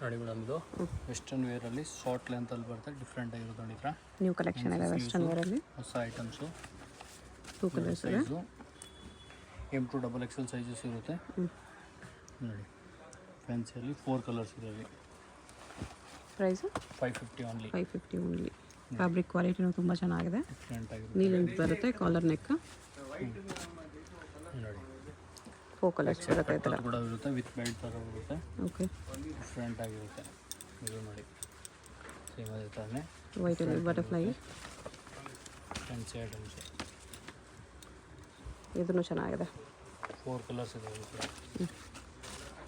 ನೋಡಿ ಮೇಡಮ್, ಇದು western ವೇರಲ್ಲಿ short ಲೆಂತಲ್ಲಿ ಬರುತ್ತೆ, ಡಿಫ್ರೆಂಟ್ ಆಗಿರುತ್ತೆ ನೋಡಿ. ಹತ್ರ ನ್ಯೂ ಕಲೆಕ್ಷನ್ ಇದೆ ವೆಸ್ಟರ್ನ್ ವೇರಲ್ಲಿ, ಹೊಸ ಐಟಮ್ಸು. 2 ಕಲರ್ಸ್ ಇದೆ. ಸೈಜು M2 XXL ಸೈಜಸ್ ಇರುತ್ತೆ ನೋಡಿ. ಫ್ಯಾನ್ಸಿಯಲ್ಲಿ 4 ಕಲರ್ಸ್ ಇದೆ. Price 550 only. 550 ಓನ್ಲಿ. ಫ್ಯಾಬ್ರಿಕ್ ಕ್ವಾಲಿಟಿನೂ ತುಂಬ ಚೆನ್ನಾಗಿದೆ. ಡಿಫ್ರೆಂಟ್ ಆಗಿರುತ್ತೆ. ನೀಲಿಂದ ಬರುತ್ತೆ, ಕಾಲರ್ ನೆಕ್ ನೋಡಿ. 4 ಕಲರ್ಸ್ ಬರುತ್ತೆ ಈ ಥರ ಕೂಡ ಇರುತ್ತೆ, ವಿತ್ ಬೆಲ್ಟ್ ಥರ ಬರುತ್ತೆ. ಓಕೆ, ಡಿಫ್ರೆಂಟ್ ಆಗಿರುತ್ತೆ. ಇದು ನೋಡಿ, ಸೇಮ್ ಅದೇ ಥರನೇ ವೈಟಲ್ಲಿ ಬಟರ್ಫ್ಲೈ. ಫ್ಯಾನ್ಸಿ ಐಟಮ್ಸ್ ಇದನ್ನು ಚೆನ್ನಾಗಿದೆ. 4 ಕಲರ್ಸ್ ಇದೆ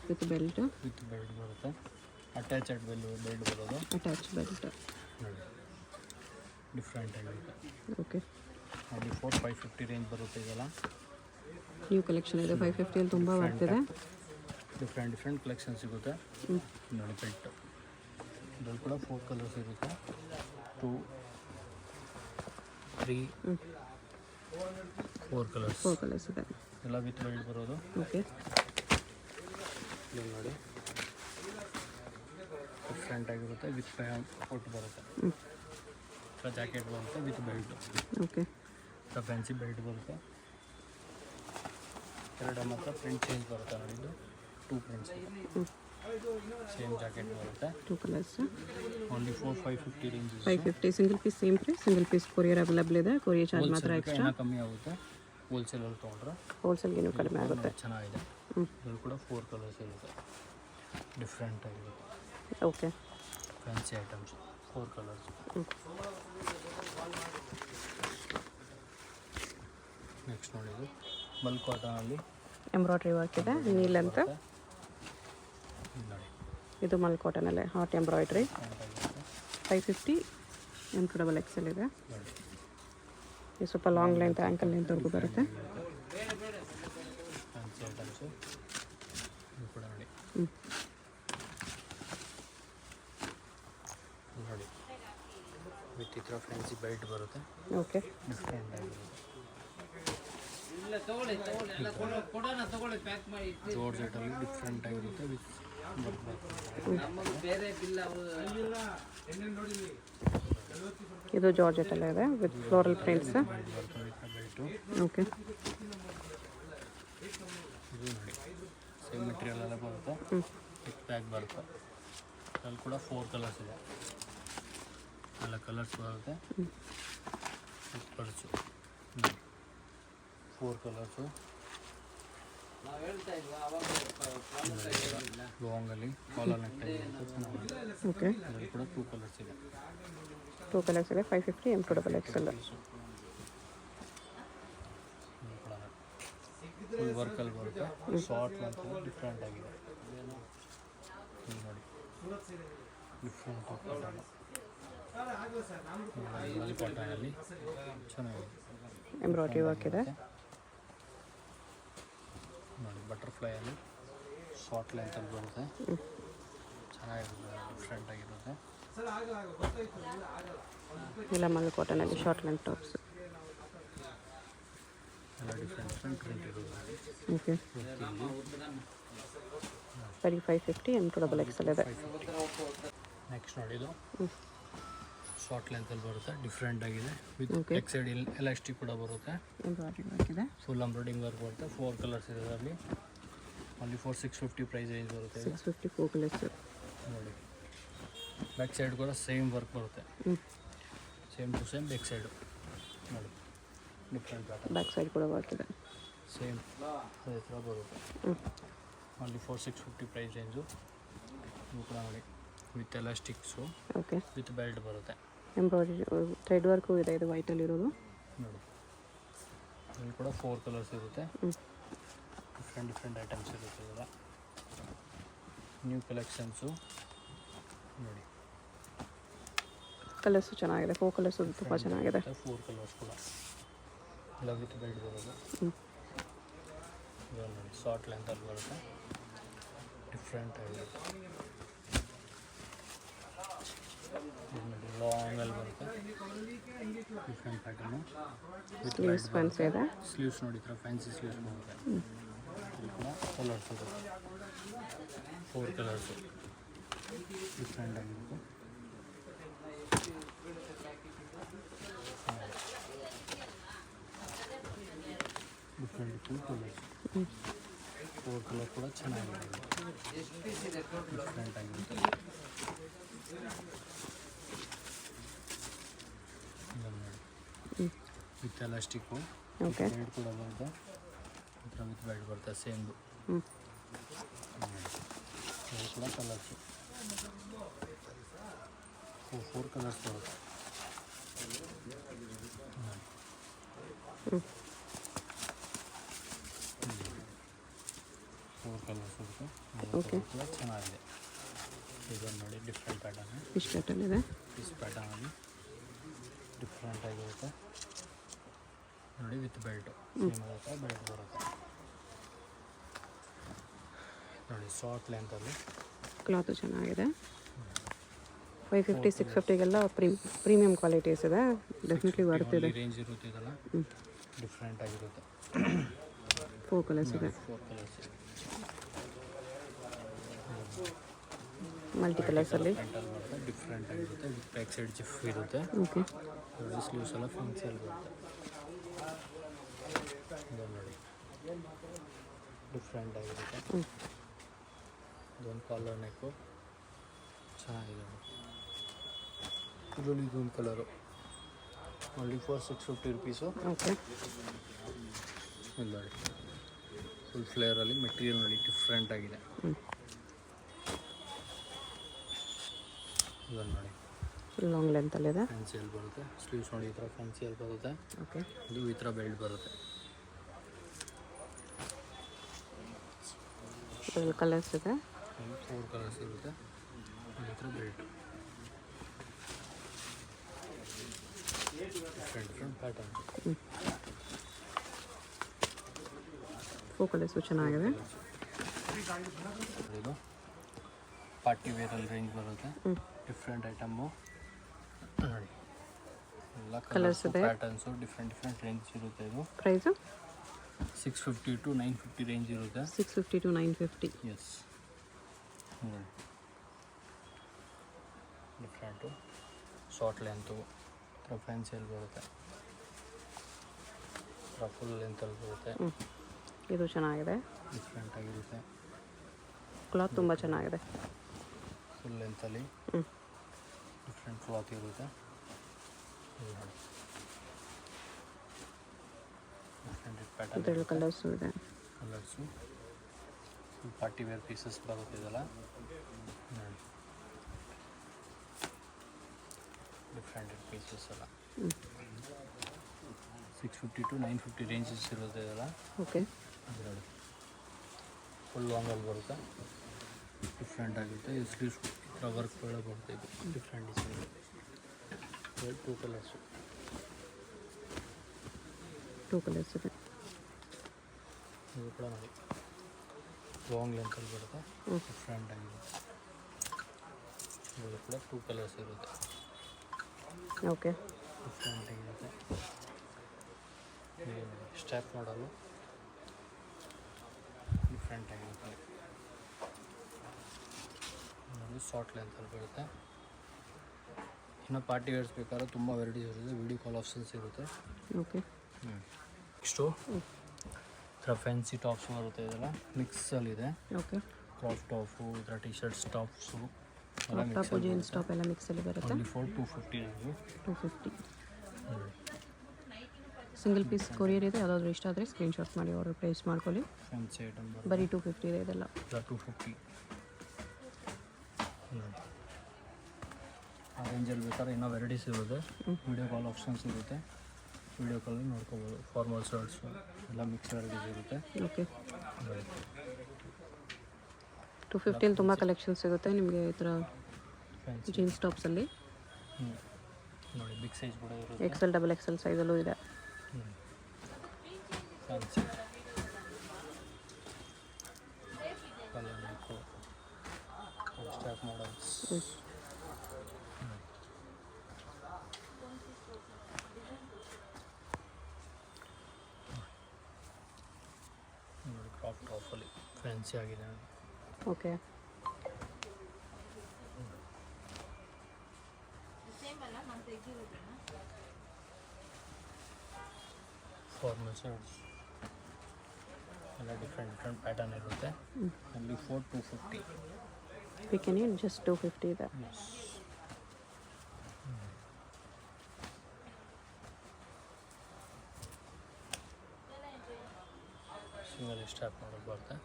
ವಿತ್ ಬೆಲ್ಟ್. ವಿತ್ ಬೆಲ್ಟ್ ಬರುತ್ತೆ. ಅಟ್ಯಾಚೆಡ್ ಬೆಲ್ಟ್ ಬರೋದು. ಅಟ್ಯಾಚ್ ಬೆಲ್ಟ್ ನೋಡಿ, ಡಿಫ್ರೆಂಟ್ ಆಗಿರುತ್ತೆ. ಓಕೆ, ನೋಡಿ 550 ರೇಂಜ್ ಬರುತ್ತೆ. ಇದೆಲ್ಲ ನ್ಯೂ ಕಲೆಕ್ಷನ್ ಇದೆ. 550 ತುಂಬ ಬರ್ತಿದೆ. ಡಿಫ್ರೆಂಟ್ ಕಲೆಕ್ಷನ್ ಸಿಗುತ್ತೆ ನೋಡಿ. ಬೆಲ್ಟ್ ಇದ್ರಲ್ಲಿ ಕೂಡ 4 ಕಲರ್ಸ್ ಇರುತ್ತೆ. 2, 3, 4 ಕಲರ್ಸ್ ಇದೆ. ಎಲ್ಲ ವಿತ್ ಬೆಲ್ಟ್ ಬರೋದು. ಓಕೆ, ಇದು ನೋಡಿ, ಡಿಫ್ರೆಂಟ್ ಆಗಿರುತ್ತೆ. ವಿತ್ ಕೋಟ್ ಬರುತ್ತೆ. ಜಾಕೆಟ್ ಬರುತ್ತೆ with belt. Okay, fancy belt ಬರುತ್ತೆ. ಎರಡು ಮಾತ್ರ ಪ್ರಿಂಟ್ ಚೇಂಜ್ ಬರುತ್ತೆ ನೋಡಿ. ಇದು 2 ಪ್ರಿಂಟ್ಸ್. ಸೇಮ್ ಜಾಕೆಟ್ ಬರುತ್ತೆ. 2 colours. Only 550 range. 550 single piece same price. Single piece courier available ಇದೆ. ಕೊರಿಯರ್ ಚಾರ್ಜ್ ಮಾತ್ರ ಎಕ್ಸ್ಟ್ರಾ. ಕಮ್ಮಿ ಆಗುತ್ತೆ ಹೋಲ್ಸೇಲಲ್ಲಿ ತೊಗೊಂಡ್ರೆ. ಹೋಲ್ಸೇಲ್ಗೆ ಇನ್ನೂ ಕಡಿಮೆ ಆಗುತ್ತೆ. ಚೆನ್ನಾಗಿದೆ. ಇದ್ರಲ್ಲಿ ಕೂಡ 4 ಕಲರ್ಸ್ ಇರುತ್ತೆ. ಡಿಫ್ರೆಂಟ್ ಆಗಿರುತ್ತೆ. Okay, fancy items 4 colours. Next ನೋಡಿದ್ದು ಬಲ್ಕ್ ಕಾಟನಲ್ಲಿ ಎಂಬ್ರಾಯ್ಡ್ರಿ ವರ್ಕ್ ಇದೆ. ನೀಲ್ ಅಂತ ನೋಡಿ. ಇದು ಮಲ್ ಕಾಟನಲ್ಲೇ ಹಾಟ್ ಎಂಬ್ರಾಯ್ಡ್ರಿ. 550 M2 XXL ಇದೆ. ಇದು ಸ್ವಲ್ಪ ಲಾಂಗ್ ಲೆಂತ್, ಆ್ಯಂಕಲ್ ಲೆಂತ್ವರೆಗೂ ಬರುತ್ತೆ. ಫ್ಯಾನ್ಸಿ ಐಟಮ್ಸು ಕೂಡ ನೋಡಿ. ನೋಡಿ, ವಿತ್ ಈ ಥರ ಫ್ಯಾನ್ಸಿ ಬೆಲ್ಟ್ ಬರುತ್ತೆ. ಓಕೆ, ಡಿಫ್ರೆಂಟ್ ಆಗಿರುತ್ತೆ. ಜಾರ್ಜೆಟಲ್ಲಿ ಡಿಫ್ರೆಂಟ್ ಆಗಿರುತ್ತೆ. ವಿತ್ ಇದು ಜಾರ್ಜೆಟಲ್ಲೇ ಇದೆ with floral prints. Belt. Okay, ಇದು ನೋಡಿ, ಸೇಮ್ ಮೆಟೀರಿಯಲ್ ಎಲ್ಲ ಬರುತ್ತೆ. ವಿತ್ ಬ್ಯಾಗ್ ಬರುತ್ತೆ. ಅಲ್ಲಿ ಕೂಡ 4 ಕಲರ್ಸ್ ಇದೆ. ಎಲ್ಲ ಕಲರ್ಸ್ ಬರುತ್ತೆ. With purse 4 colours. ಲಾಂಗಲ್ಲಿ ಕಾಲರ್ ನೆಕ್ ಓಕೆ, ಅದರಲ್ಲಿ ಕೂಡ 2 ಕಲರ್ಸ್ ಇದೆ. 2 ಕಲರ್ಸ್ ಇದೆ. 550 M2 XXL. ಫುಲ್ ವರ್ಕಲ್ಲಿ ಬರುತ್ತೆ. ಶಾರ್ಟ್ ಅಂತ ಡಿಫ್ರೆಂಟ್ ಆಗಿದೆ ನೋಡಿ. ಡಿಫ್ರೆಂಟ್ ಕಾಟನಲ್ಲಿ ಚೆನ್ನಾಗಿದೆ. ಎಂಬ್ರಾಯ್ಡ್ರಿ ವರ್ಕ್ ಇದೆ ನೋಡಿ. ಬಟರ್ಫ್ಲೈಯಲ್ಲಿ ಶಾರ್ಟ್ ಲೆಂತಲ್ಲಿ ಬರುತ್ತೆ. ಚೆನ್ನಾಗಿರುತ್ತೆ. ಡಿಫ್ರೆಂಟ್ ಆಗಿರುತ್ತೆ. ಇಲ್ಲ ಮಲ್ ಕಾಟನಲ್ಲಿ ಶಾರ್ಟ್ ಲೆಂತ್ ಟಾಪ್ಸ್ ಎಲ್ಲ ಡಿಫ್ರೆಂಟ್ ಪ್ರಿಂಟ್ ಇರುತ್ತೆ. ಓಕೆ, ಬರೀ 550 M2 XXL ಇದೆ. ನೆಕ್ಸ್ಟ್ ನೋಡಿ, ಇದು ಶಾರ್ಟ್ ಲೆಂತಲ್ಲಿ ಬರುತ್ತೆ. ಡಿಫ್ರೆಂಟ್ ಆಗಿದೆ. ವಿತ್ ಎಕ್ ಸೈಡ್ ಎಲಾಸ್ಟಿಕ್ ಕೂಡ ಬರುತ್ತೆ. ಎಂಬ್ರಾಯ್ಡ್ರಿ ವರ್ಕ್ ಇದೆ. ಫುಲ್ ಎಂಬ್ರಾಯ್ಡಿಂಗ್ ವರ್ಕ್ ಬರುತ್ತೆ. 4 ಕಲರ್ಸ್ ಇದೆ ಅದರಲ್ಲಿ. ಓನ್ಲಿ 650 ಪ್ರೈಸ್ ರೇಂಜ್ ಬರುತ್ತೆ. 650 4 ಕಲರ್ಸ್ ನೋಡಿ. ಬ್ಯಾಕ್ ಸೈಡ್ ಕೂಡ ಸೇಮ್ ವರ್ಕ್ ಬರುತ್ತೆ. Same to same back side ನೋಡಿ. Different pattern. ಬ್ಯಾಕ್ ಸೈಡ್ ಕೂಡ ವರ್ಕ್ ಇದೆ. ಸೇಮ್ ಅದೇ ಥರ ಬರುತ್ತೆ. Only 650 price range. ಇದು ಕೂಡ ನೋಡಿ, with elastics. Okay, with belt ಬರುತ್ತೆ. ಎಂಬ್ರಾಯ್ಡ್ರಿ ಥ್ರೆಡ್ ವರ್ಕು ಇದೆ. ಇದು ವೈಟಲ್ಲಿ ಇರೋದು ನೋಡಿ. ಇಲ್ಲಿ ಕೂಡ 4 ಕಲರ್ಸ್ ಇರುತ್ತೆ. ಡಿಫ್ರೆಂಟ್ ಐಟಮ್ಸ್ ಇರುತ್ತೆ. ಇವಾಗ ನ್ಯೂ ಕಲೆಕ್ಷನ್ಸು ನೋಡಿ. ಕಲರ್ಸು ಚೆನ್ನಾಗಿದೆ. 4 ಕಲರ್ಸು ತುಂಬ ಚೆನ್ನಾಗಿದೆ. 4 ಕಲರ್ಸ್ ಕೂಡ ಎಲ್ಲ ವಿತ್ ಬೆಲ್ಟ್ ಬರೋದು. ಇದು ನೋಡಿ, ಶಾರ್ಟ್ ಲೆಂತಲ್ಲಿ ಬರುತ್ತೆ. ಡಿಫ್ರೆಂಟ್ ಆಗಿರುತ್ತೆ. ಲಾಂಗಲ್ಲಿ ಬರುತ್ತೆ. Different pattern. ಸ್ಲೀವ್ಸ್ ಫ್ಯಾನ್ಸಿ ಇದೆ. ಸ್ಲೀವ್ಸ್ ನೋಡಿ, ಥರ ಫ್ಯಾನ್ಸಿ ಸ್ಲೀವ್ಸ್ ಬರುತ್ತೆ. ಇಲ್ಲಿ ಕೂಡ ಕಲರ್ಸ್ ಇರುತ್ತೆ. 4 ಕಲರ್ಸು. ಡಿಫ್ರೆಂಟ್ ಆಗಿರುತ್ತೆ. ಡಿಫ್ರೆಂಟ್ ಕಲರ್ಸ್, 4 ಕಲರ್ ಕೂಡ ಚೆನ್ನಾಗಿದೆ, ಡಿಫ್ರೆಂಟ್ ಆಗಿರುತ್ತೆ. With elastic, okay. ಬೆಲ್ಟ್ ಕೂಡ ಬರುತ್ತೆ, ಒಂಥರ ವಿತ್ ಬೆಲ್ಟ್ ಬರುತ್ತೆ ಸೇಮ್ದು. ಇದು ಕೂಡ ಕಲರ್ಸು 4 ಕಲರ್ಸ್ ಬರುತ್ತೆ. 4 ಕಲರ್ಸ್ ಬರುತ್ತೆ. ಓಕೆ. ಕೂಡ ಚೆನ್ನಾಗಿದೆ. ಇದನ್ನು ನೋಡಿ, ಡಿಫ್ರೆಂಟ್ ಪ್ಯಾಟರ್ನ್, ಫಿಶ್ ಪ್ಯಾಟರ್ನ್ ಇದೆ. ಫಿಶ್ ಪ್ಯಾಟರ್ನಲ್ಲಿ ಡಿಫ್ರೆಂಟ್ ಆಗಿರುತ್ತೆ ನೋಡಿ. ವಿತ್ ಬೆಲ್ಟು ಸೇಮ್ ಆಗುತ್ತೆ, ಬೆಲ್ಟ್ ಬರುತ್ತೆ ನೋಡಿ. ಶಾರ್ಟ್ ಲೆಂತಲ್ಲಿ ಕ್ಲಾತು ಚೆನ್ನಾಗಿದೆ. 550 650ಗೆಲ್ಲ ಪ್ರೀಮಿಯಂ ಕ್ವಾಲಿಟೀಸ್ ಇದೆ, ಡೆಫಿನೆಟ್ಲಿ ಬರ್ತಿದೆ. ರೇಂಜ್ ಇರುತ್ತೆ ಇದೆಲ್ಲ, ಡಿಫ್ರೆಂಟ್ ಆಗಿರುತ್ತೆ. 4 ಕಲರ್ಸ್ ಇದೆ, 4 ಕಲರ್ಸ್ ಇದೆ. ಮಲ್ಟಿ ಕಲರ್ಸಲ್ಲಿ ಪ್ಯಾಂಟಲ್ಲಿ ಬರುತ್ತೆ, ಡಿಫ್ರೆಂಟ್ ಆಗಿರುತ್ತೆ. ವಿತ್ ಬ್ಯಾಕ್ ಸೈಡ್ ಜಿಫ್ ಇರುತ್ತೆ. ಓಕೆ. ನೋಡಿ, ಸ್ಲೀವ್ಸ್ ಎಲ್ಲ ಫ್ಯಾನ್ಸಿಯಲ್ಲಿ ಬರುತ್ತೆ. ಇದನ್ನು ನೋಡಿ, ಡಿಫ್ರೆಂಟ್ ಆಗಿರುತ್ತೆ. ಇದೊಂದು ಕಾಲರ್ ನೆಕ್ಕು ಚೆನ್ನಾಗಿದೆ. ಇದರಲ್ಲಿ ಇದೊಂದು colour only for 650 rupees. Okay. ಇಲ್ಲಿ ನೋಡಿ, ಫುಲ್ ಫ್ಲೇರಲ್ಲಿ ಮೆಟೀರಿಯಲ್ ನೋಡಿ, ಡಿಫ್ರೆಂಟ್ ಆಗಿದೆ. ಇದನ್ನು ನೋಡಿ, ಲಾಂಗ್ ಲೆಂತಲ್ಲಿದೆ. ಫ್ಯಾನ್ಸಿಯಲ್ಲಿ ಬರುತ್ತೆ. ಸ್ಲೀವ್ಸ್ ನೋಡಿ, ಈ ಥರ ಫ್ಯಾನ್ಸಿಯಲ್ಲಿ ಬರುತ್ತೆ. ಓಕೆ. ಇದು ಈ ಥರ ಬೆಲ್ಟ್ ಬರುತ್ತೆ. ಇದರಲ್ಲಿ ಕಲರ್ಸ್ ಇದೆ. 4 ಕಲರ್ಸ್ ಇರುತ್ತೆ. ಈ ಥರ ಬೆಲ್ಟ್, ಡಿಫ್ರೆಂಟ್ ಪ್ಯಾಟರ್ನ್. 4 ಕಲರ್ಸು ಚೆನ್ನಾಗಿದೆ. ಇದು ಪಾರ್ಟಿ ವೇರಲ್ಲಿ ರೇಂಜ್ ಬರುತ್ತೆ. ಡಿಫ್ರೆಂಟ್ ಐಟಮ್ಮು ನೋಡಿ, ಎಲ್ಲ ಕಲರ್ಸ್ ಇದೆ, ಪ್ಯಾಟರ್ನ್ಸು ಡಿಫ್ರೆಂಟ್ ರೇಂಜ್ ಇರುತ್ತೆ. ಇದು ಪ್ರೈಸು 650 to 950 ರೇಂಜ್ ಇರುತ್ತೆ. 650 to 950. Yes. Different short length, ಥರ ಫ್ಯಾನ್ಸಿಯಲ್ಲಿ ಬರುತ್ತೆ, ಥರ ಫುಲ್ ಲೆಂತಲ್ಲಿ ಬರುತ್ತೆ. ಇದು ಚೆನ್ನಾಗಿದೆ, ಡಿಫ್ರೆಂಟ್ ಆಗಿರುತ್ತೆ. ಕ್ಲಾತ್ ತುಂಬ ಚೆನ್ನಾಗಿದೆ. ಫುಲ್ ಲೆಂತಲ್ಲಿ ಡಿಫ್ರೆಂಟ್ ಕ್ಲಾತ್ ಇರುತ್ತೆ. ಡಿಫ್ರೆಂಟ್ ಪ್ಯಾಟರ್ನ್, ಇದರಲ್ಲಿ ಕಲರ್ಸು ಇದೆ. Colours full party wear pieces ಬರುತ್ತೆ ಇದೆಲ್ಲ ನೋಡಿ. ಡಿಫ್ರೆಂಟ್ ಪೀಸಸ್ ಎಲ್ಲ 650 to 950 ರೇಂಜಸ್ ಇರುತ್ತೆ ಇದೆಲ್ಲ. ಓಕೆ. ನೋಡಿ, ಫುಲ್ ಲಾಂಗಲ್ಲಿ ಬರುತ್ತೆ, ಡಿಫ್ರೆಂಟ್ ಆಗಿರುತ್ತೆ. ಇದು ಸ್ಲೀವ್ಸ್ ವರ್ಕ್ ಕೂಡ ಬರುತ್ತೆ. ಇದು ಡಿಫ್ರೆಂಟ್ ಡಿಸೈನ್. 2 ಕಲರ್ಸು, 2 ಕಲರ್ಸ್ ಇದೆ. ಇದು ಕೂಡ ನೋಡಿ, ಲಾಂಗ್ ಲೆಂತಲ್ಲಿ ಬರುತ್ತೆ, ಡಿಫ್ರೆಂಟ್ ಆಗಿರುತ್ತೆ. ಇದು ಕೂಡ 2 ಕಲರ್ಸ್ ಇರುತ್ತೆ. ಓಕೆ. ಡಿಫ್ರೆಂಟ್ ಆಗಿರುತ್ತೆ. ಸ್ಟ್ಯಾಪ್ ಮಾಡಲು ಡಿಫ್ರೆಂಟ್ ಆಗಿರುತ್ತೆ. ನೋಡಿ, ಶಾರ್ಟ್ ಲೆಂತಲ್ಲಿ ಬರುತ್ತೆ. ಇನ್ನು ಪಾರ್ಟಿ ವೇರ್ಸ್ ಬೇಕಾದ್ರೆ ತುಂಬ ವೆರೈಟೀಸ್ ಇರುತ್ತೆ. ವಿಡಿಯೋ ಕಾಲ್ ಆಪ್ಷನ್ಸ್ ಇರುತ್ತೆ. ಓಕೆ. ನೆಕ್ಸ್ಟು ಥರ ಫ್ಯಾನ್ಸಿ ಟಾಪ್ಸ್ ಬರುತ್ತೆ. ಇದೆಲ್ಲ ಮಿಕ್ಸಲ್ಲಿದೆ. ಓಕೆ. ಕ್ರಾಪ್ ಟಾಪು, ಈ ಥರ T shirts tops crop top, jeans top ಎಲ್ಲ ಮಿಕ್ಸಲ್ಲಿ ಬರುತ್ತೆ. ಓನ್ಲಿ ಫಾರ್ 250 ಇದು. 250. ಸಿಂಗಲ್ ಪೀಸ್ ಕೊರಿಯರ್ ಇದೆ. ಯಾವುದಾದ್ರೂ ಇಷ್ಟ ಆದರೆ ಸ್ಕ್ರೀನ್ಶಾಟ್ ಮಾಡಿ ಆರ್ಡರ್ ಪ್ಲೇಸ್ ಮಾಡ್ಕೊಳ್ಳಿ. ಫ್ಯಾನ್ಸಿ ಐಟಮ್ ಬರೀ 250 ಇದೆ ಇದೆಲ್ಲ. 250. ಆ ರೇಂಜಲ್ಲಿ ಬೇಕಾದ್ರೆ ಇನ್ನೂ ವೆರೈಟೀಸ್ ಇರುತ್ತೆ. ವಿಡಿಯೋ ಕಾಲ್ ಆಪ್ಷನ್ಸ್ ಇರುತ್ತೆ. ವಿಡಿಯೋ ಕಾಲಲ್ಲಿ ನೋಡ್ಕೋಬೋದು. ಫಾರ್ಮಲ್ ಶರ್ಟ್ಸು ಎಲ್ಲ ಮಿಕ್ಸ್ ವೆರೈಟೀಸ್ ಇರುತ್ತೆ. ಓಕೆ. 250 ತುಂಬ ಕಲೆಕ್ಷನ್ಸ್ ಸಿಗುತ್ತೆ ನಿಮಗೆ. ಈ ಥರ ಫ್ಯಾನ್ಸಿ ಜೀನ್ಸ್ ಟಾಪ್ಸಲ್ಲಿ ನೋಡಿ, ಬಿಗ್ ಸೈಜ್ ಕೂಡ ಇರುತ್ತೆ. XL XXL ಸೈಜಲ್ಲೂ ಇದೆ. ಫ್ಯಾನ್ಸಿ ಕಲರ್ ನೆಕ್ಕು, ಸ್ಟ್ಯಾಪ್ ಮಾಡಲ್ಸ್. ನೋಡಿ, ಕ್ರಾಪ್ ಟಾಪಲ್ಲಿ ಫ್ಯಾನ್ಸಿ ಆಗಿದೆ. ಓಕೆ. ಫಾರ್ಮಲ್ ಶರ್ಟ್ಸ್ ಎಲ್ಲ ಡಿಫ್ರೆಂಟ್ ಪ್ಯಾಟರ್ನ್ ಇರುತ್ತೆ. ಅಲ್ಲಿ 4,250. ಬಿಕಿನಿ ಜಸ್ಟ್ 250 ಇದೆ. ಸಿಂಗಲ್ ಸ್ಟ್ಯಾಪ್ ಮಾಡೋದು ಬರುತ್ತೆ.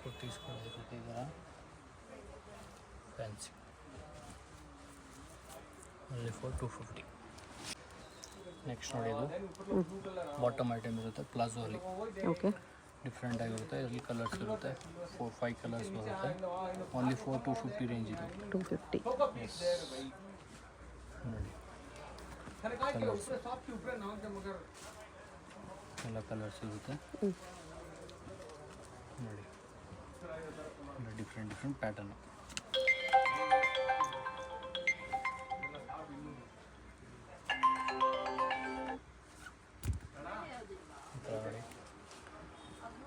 ಕುರ್ತೀಸ್ ಕೂಡ ಇರುತ್ತೆ ಈ ಥರ ಫ್ಯಾನ್ಸಿ. ಅಲ್ಲಿ 4,250. ನೆಕ್ಸ್ಟ್ ನೋಡಿ ಇದು ಬಾಟಮ್ ಐಟಮ್ ಇರುತ್ತೆ ಪ್ಲಾಜೋ ಅಲ್ಲಿ. ಓಕೆ, ಡಿಫ್ರೆಂಟ್ ಆಗಿರುತ್ತೆ. ಇಲ್ಲಿ ಕಲರ್ಸ್ ಇರುತ್ತೆ, 4-5 ಕಲರ್ಸ್ ಬರುತ್ತೆ. ಓನ್ಲಿ 4,250 ರೇಂಜ್ ಇದು. 250. ನೋಡಿ ಕಲರ್ಸ್ ಎಲ್ಲ ಕಲರ್ಸ್ ಇರುತ್ತೆ. ನೋಡಿ ಎಲ್ಲ ಡಿಫ್ರೆಂಟ್ ಪ್ಯಾಟರ್ನ್.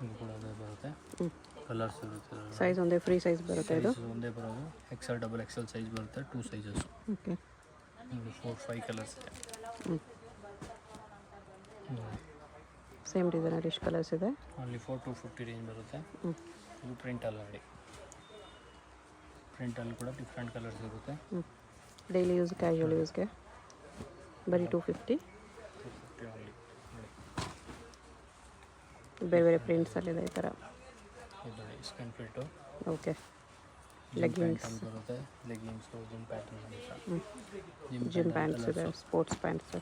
ಇದು ಕೂಡ ಅದೇ ಬರುತ್ತೆ. ಕಲರ್ಸ್ ಇರುತ್ತೆ. ಸೈಜ್ ಒಂದೇ ಫ್ರೀ ಸೈಜ್ ಬರುತ್ತೆ ಇದು. ಒಂದೇ ಬರೋದು XL XXL ಸೈಜ್ ಬರುತ್ತೆ. 2 ಸೈಜಸ್. ಓಕೆ, ನೋಡಿ 4-5 ಕಲರ್ಸ್ ಇದೆ. ಸೇಮ್ ಡಿಸೈನ್ ರಿಶ್ ಕಲರ್ಸ್ ಇದೆ. ಓನ್ಲಿ 4,250 ರೇಂಜ್ ಬರುತ್ತೆ. ಇದು ಪ್ರಿಂಟಲ್ಲಿ ನೋಡಿ. ಪ್ರಿಂಟಲ್ಲಿ ಕೂಡ ಡಿಫ್ರೆಂಟ್ ಕಲರ್ಸ್ ಇರುತ್ತೆ. ಡೈಲಿ ಯೂಸ್ ಕ್ಯಾಶುವಲ್ ಯೂಸ್ಗೆ ಬರೀ 250. 250 ಓನ್ಲಿ. ಬೇರೆ ಬೇರೆ ಪ್ರಿಂಟ್ಸಲ್ಲಿದೆ ಈ ಥರ. ಇದು ನೋಡಿ ಸ್ಕಿನ್ ಫಿಟ್ಟು. ಓಕೆ, ಲೆಗ್ಗಿಂಗ್ಸ್ ಬರುತ್ತೆ. ಲೆಗ್ಗಿಂಗ್ಸು ಜಿಮ್ ಪ್ಯಾಟರ್ನ್ ಅಂತ. ಜಿಮ್ ಪ್ಯಾಂಟ್ಸ್ ಇದೆ, ಸ್ಪೋರ್ಟ್ಸ್ ಪ್ಯಾಂಟ್ಸ್.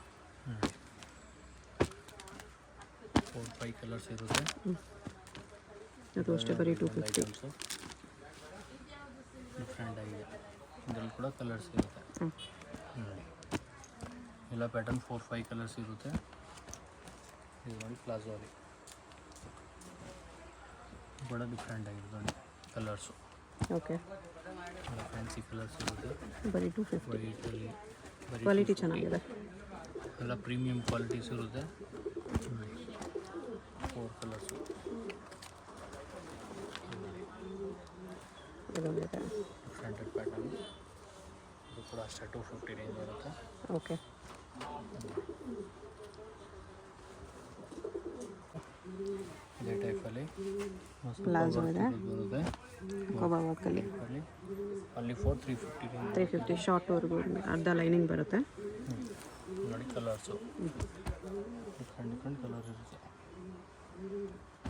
4-5 ಕಲರ್ಸ್ ಇರುತ್ತೆ. ಅದು ಅಷ್ಟೇ ಬರೀ 250. ಡಿಫ್ರೆಂಟ್ ಆಗಿದೆ. ಇದರಲ್ಲಿ ಕೂಡ ಕಲರ್ಸ್ ಇರುತ್ತೆ. ನೋಡಿ ಎಲ್ಲ ಪ್ಯಾಟರ್ನ್ 4-5 ಕಲರ್ಸ್ ಇರುತ್ತೆ. ಇದು ನೋಡಿ ಪ್ಲಾಜೋ ಅಲ್ಲಿ ಕೂಡ ಡಿಫ್ರೆಂಟ್ ಆಗಿದೆ. ನೋಡಿ ಕಲರ್ಸು. ಓಕೆ, ಎಲ್ಲ ಫ್ಯಾನ್ಸಿ ಕಲರ್ಸ್ ಇರುತ್ತೆ. ಬರೀ 250. ವೈಟಲ್ಲಿ ಬರೀ ಕ್ವಾಲಿಟಿ ಚೆನ್ನಾಗಿದೆ. ಎಲ್ಲ ಪ್ರೀಮಿಯಂ ಕ್ವಾಲಿಟೀಸ್ ಇರುತ್ತೆ. 4 ಕಲರ್ಸು. ಇದೊಂದಿದೆ different pattern. ಇದು ಕೂಡ ಅಷ್ಟೇ 250 ರೇಂಜ್ ಬರುತ್ತೆ. ಓಕೆ, ಇದೇ ಟೈಪಲ್ಲಿ ಪ್ಲಾಜೋ ಇದೆ. ಬರುತ್ತೆ. ಕಬಾಬ್ ವರ್ಕಲ್ಲಿ ಅಲ್ಲಿ 4,350 ರೇಂಜ್. 350 ಶಾರ್ಟ್ವರೆಗೂ ಅರ್ಧ ಲೈನಿಂಗ್ ಬರುತ್ತೆ. ನೋಡಿ ಕಲರ್ಸು ಡಿಫ್ರೆಂಟ್ ಕಲರ್ ಇರುತ್ತೆ.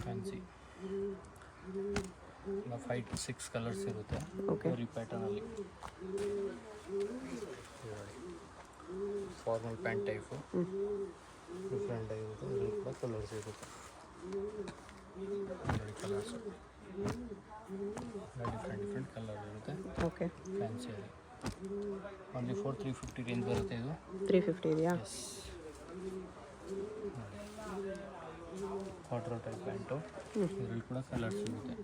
ಫ್ಯಾನ್ಸಿ 5-6 ಕಲರ್ಸ್ ಇರುತ್ತೆ. ಓಕೆ, ಈ ಪ್ಯಾಟರ್ನಲ್ಲಿ ಫಾರ್ಮಲ್ ಪ್ಯಾಂಟ್ ಟೈಪು ಡಿಫ್ರೆಂಟ್ ಆಗಿರುತ್ತೆ. ಇದರಲ್ಲಿ ಕೂಡ ಕಲರ್ಸ್ ಇರುತ್ತೆ. ನೋಡಿ ಕಲರ್ಸು ಡಿಫ್ರೆಂಟ್ ಕಲರ್ ಇರುತ್ತೆ. ಓಕೆ, ಫ್ಯಾನ್ಸಿಯಲ್ಲಿ ಓನ್ಲಿ 4,350 ರೇಂಜ್ ಬರುತ್ತೆ. ಇದು 350 ಇದೆಯಾ? ಕಾಟ್ರೋ ಟೈಪ್ ಪ್ಯಾಂಟು. ಇದರಲ್ಲಿ ಕೂಡ ಕಲರ್ಸ್ ಇರುತ್ತೆ.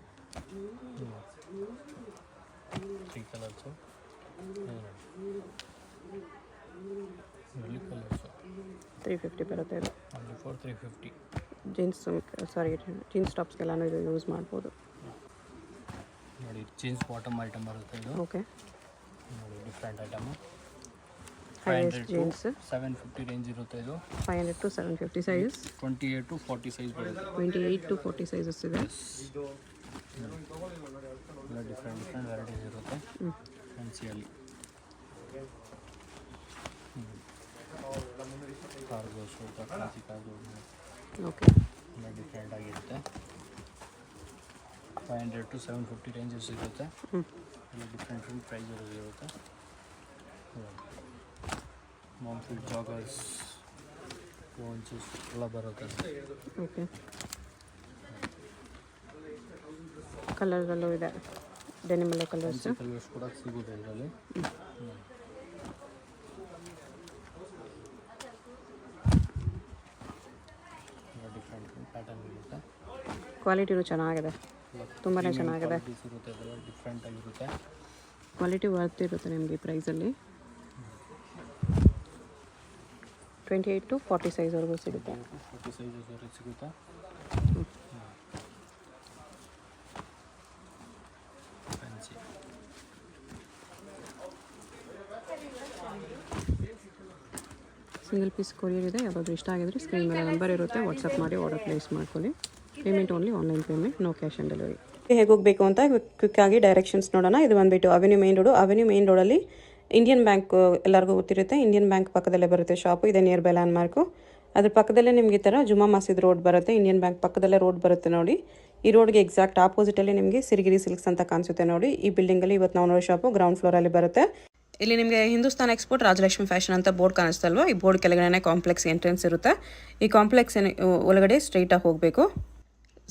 3 ಕಲರ್ಸು. ಇದರಲ್ಲಿ ಕಲರ್ಸು 350 ಬರುತ್ತೆ ಇದು. ಓನ್ಲಿ 4,350. ಜೀನ್ಸ್ ಟಾಪ್ಸ್ಗೆಲ್ಲನೂ ಇದು ಯೂಸ್ ಮಾಡ್ಬೋದು. ನೋಡಿ ಜೀನ್ಸ್ ಬಾಟಮ್ ಐಟಮ್ ಬರುತ್ತೆ ಇದು. ಓಕೆ, ನೋಡಿ different item. High waste jeans 750 range ಇರುತ್ತೆ. ಇದು 500 to 750 ಸೈಜಸ್. 28 to 40 ಸೈಜ್ ಬರುತ್ತೆ. 28 to 40 ಸೈಜಸ್ ಇದೆ. ಎಲ್ಲ ಡಿಫ್ರೆಂಟ್ ವೆರೈಟೀಸ್ ಇರುತ್ತೆ ಫ್ಯಾನ್ಸಿಯಲ್ಲಿ. ಕಾರ್ಗೋಸು ಫ್ಯಾನ್ಸಿ ಕಾರ್ಗೋ ಓಕೆ, ಎಲ್ಲ ಡಿಫ್ರೆಂಟ್ ಆಗಿರುತ್ತೆ. 500 to 750 ರೇಂಜಸ್ ಇರುತ್ತೆ. ಎಲ್ಲ ಡಿಫ್ರೆಂಟ್ ಪ್ರೈಸಸ್ ಇರುತ್ತೆ. ಮಾಂಫಿಟ್ ಜಾಗರ್ಸ್ ಪೋನ್ಸಸ್ ಎಲ್ಲ ಬರುತ್ತೆ. ಓಕೆ, ಕಲರ್ಗಳಲ್ಲೂ ಇದೆ. ಡೆನಿಮಲ್ಲ ಕಲರ್ಸ್. ಕಲರ್ಸ್ ಕೂಡ ಸಿಗುತ್ತೆ ಇದರಲ್ಲಿ. ಡಿಫ್ರೆಂಟ್ ಪ್ಯಾಟರ್ನ್ ಇರುತ್ತೆ. ಕ್ವಾಲಿಟಿನೂ ಚೆನ್ನಾಗಿದೆ, ತುಂಬಾ ಚೆನ್ನಾಗಿದೆ. ಇರುತ್ತೆ, ಅದೆಲ್ಲ ಡಿಫ್ರೆಂಟ್ ಆಗಿರುತ್ತೆ. ಕ್ವಾಲಿಟಿ ವರ್ತ್ ಇರುತ್ತೆ ನಿಮಗೆ ಈ ಪ್ರೈಸಲ್ಲಿ. 28 to 40 ಸೈಜ್ವರೆಗೂ ಸಿಗುತ್ತೆ. 40 ಸೈಜಸ್ವರೆಗೆ ಸಿಗುತ್ತೆ. ಫ್ಯಾನ್ಸಿ ಸಿಂಗಲ್ ಪೀಸ್ ಕೊರಿಯರ್ ಇದೆ. ಯಾವಾದರೂ ಇಷ್ಟ ಆಗಿದ್ರೆ ಸ್ಕ್ರೀನ್ ಮೇಲೆ ನಂಬರ್ ಇರುತ್ತೆ, ವಾಟ್ಸಪ್ ಮಾಡಿ ಆರ್ಡರ್ ಪ್ಲೇಸ್ ಮಾಡ್ಕೊಳ್ಳಿ. Payment only online payment, no cash on delivery. ಹೇಗೆ ಹೋಗಬೇಕು ಅಂತ ಕ್ವಿಕ್ಕಾಗಿ ಡೈರೆಕ್ಷನ್ಸ್ ನೋಡೋಣ. ಇದು ಬಂದುಬಿಟ್ಟು avenue main road. Avenue main ರೋಡಲ್ಲಿ ಇಂಡಿಯನ್ ಬ್ಯಾಂಕ್ ಎಲ್ಲರಿಗೂ ಗೊತ್ತಿರುತ್ತೆ. ಇಂಡಿಯನ್ ಬ್ಯಾಂಕ್ ಪಕ್ಕದಲ್ಲೇ ಬರುತ್ತೆ ಶಾಪು. ಇದೆ ನಿಯರ್ ಬೈ ಲ್ಯಾಂಡ್ ಮಾರ್ಕು. ಅದ್ರ ಪಕ್ಕದಲ್ಲೇ ನಿಮಗೆ ಈ ಥರ ಜುಮಾ ಮಸೀದ್ ರೋಡ್ ಬರುತ್ತೆ. ಇಂಡಿಯನ್ ಬ್ಯಾಂಕ್ ಪಕ್ಕದಲ್ಲೇ ರೋಡ್ ಬರುತ್ತೆ ನೋಡಿ. ಈ ರೋಡ್ಗೆ ಎಕ್ಸಾಕ್ಟ್ ಆಪೋಸಿಟಲ್ಲಿ ನಿಮಗೆ ಸಿರಿಗಿರಿ ಸಿಲ್ಕ್ಸ್ ಅಂತ ಕಾಣಿಸುತ್ತೆ ನೋಡಿ. ಈ ಬಿಲ್ಡಿಂಗಲ್ಲಿ ಇವತ್ತು ನಾವು ನೋಡೋ ಶಾಪು ಗ್ರೌಂಡ್ ಫ್ಲೋರಲ್ಲಿ ಬರುತ್ತೆ. ಇಲ್ಲಿ ನಿಮಗೆ ಹಿಂದೂಸ್ತಾನ್ ಎಕ್ಸ್ಪೋರ್ಟ್ ರಾಜಲಕ್ಷ್ಮಿ ಫ್ಯಾಷನ್ ಅಂತ ಬೋರ್ಡ್ ಕಾಣಿಸ್ತಲ್ವ, ಈ ಬೋರ್ಡ್ ಕೆಳಗಡೆ ಕಾಂಪ್ಲೆಕ್ಸ್ ಎಂಟ್ರೆನ್ಸ್ ಇರುತ್ತೆ. ಈ ಕಾಂಪ್ಲೆಕ್ಸ್ ಒಳಗಡೆ ಸ್ಟ್ರೈಟಾಗಿ ಹೋಗಬೇಕು.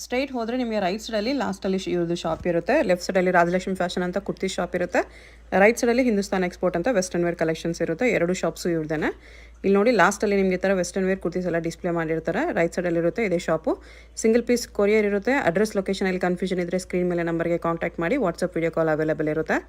ಸ್ಟ್ರೈಟ್ ಹೋದರೆ ನಿಮಗೆ ರೈಟ್ ಸೈಡಲ್ಲಿ ಲಾಸ್ಟಲ್ಲಿ ಇವ್ರದ್ದು ಶಾಪ್ ಇರುತ್ತೆ. ಲೆಫ್ಟ್ ಸೈಡಲ್ಲಿ ರಾಜಲಕ್ಷ್ಮಿ ಫ್ಯಾಷನ್ ಅಂತ ಕುರ್ತಿ ಶಾಪ್ ಇರುತ್ತೆ. ರೈಟ್ ಸೈಡಲ್ಲಿ ಹಿಂದೂಸ್ತಾನ್ ಎಕ್ಸ್ಪೋರ್ಟ್ ಅಂತ ವೆಸ್ಟರ್ನ್ ವೇರ್ ಕಲೆಕ್ಷನ್ಸ್ ಇರುತ್ತೆ. ಎರಡು ಶಾಪ್ಸು ಇವ್ರದ್ದೇನೆ. ಇಲ್ಲಿ ನೋಡಿ ಲಾಸ್ಟಲ್ಲಿ ನಿಮಗೆ ಈ ಥರ ವೆಸ್ಟರ್ನ್ ವೇರ್ ಕುರ್ತೀಸ್ ಎಲ್ಲ ಡಿಸ್ಪ್ಲೇ ಮಾಡಿರ್ತಾರೆ. ರೈಟ್ ಸೈಡಲ್ಲಿ ಇರುತ್ತೆ ಇದೇ ಶಾಪು. ಸಿಂಗಲ್ ಪೀಸ್ ಕೊರಿಯರ್ ಇರುತ್ತೆ. ಅಡ್ರೆಸ್ ಲೊಕೇಶನಲ್ಲಿ ಕನ್ಫ್ಯೂಷನ್ ಇದ್ದರೆ ಸ್ಕ್ರೀನ್ ಮೇಲೆ ನಂಬರ್ಗೆ ಕಾಂಟ್ಯಾಕ್ಟ್ ಮಾಡಿ. ವಾಟ್ಸಪ್ ವಿಡಿಯೋ ಕಾಲ್ ಅವೈಲೇಬಲ್ ಇರುತ್ತೆ.